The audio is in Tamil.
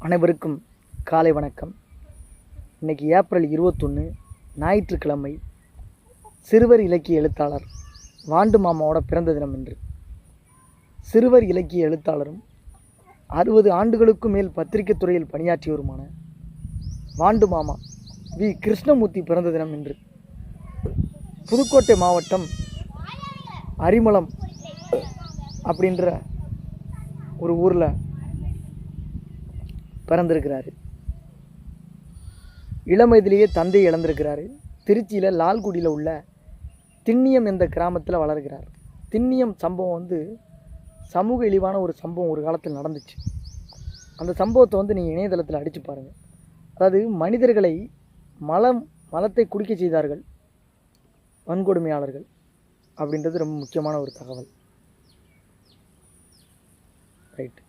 அனைவருக்கும் காலை வணக்கம். இன்றைக்கி ஏப்ரல் 21 ஞாயிற்றுக்கிழமை. சிறுவர் இலக்கிய எழுத்தாளர் வாண்டு மாமாவோட பிறந்த தினம் என்று. சிறுவர் இலக்கிய எழுத்தாளரும் 60 ஆண்டுகளுக்கும் மேல் பத்திரிகை துறையில் பணியாற்றியவருமான வாண்டு மாமா வி கிருஷ்ணமூர்த்தி பிறந்த தினம் என்று. புதுக்கோட்டை மாவட்டம் அரிமளம் அப்படின்ற ஒரு ஊரில் பிறந்திருக்கிறாரு. இளம் வயதிலேயே தந்தை இழந்திருக்கிறாரு. திருச்சியில் லால்குடியில் உள்ள திண்ணியம் என்ற கிராமத்தில் வளர்கிறார். திண்ணியம் சம்பவம் சமூக இழிவான ஒரு சம்பவம் ஒரு காலத்தில் நடந்துச்சு. அந்த சம்பவத்தை நீங்கள் இணையதளத்தில் அடித்து பாருங்கள். அதாவது மனிதர்களை மலத்தை குடிக்க செய்தார்கள் வன்கொடுமையாளர்கள் அப்படின்றது ரொம்ப முக்கியமான ஒரு தகவல். ரைட்.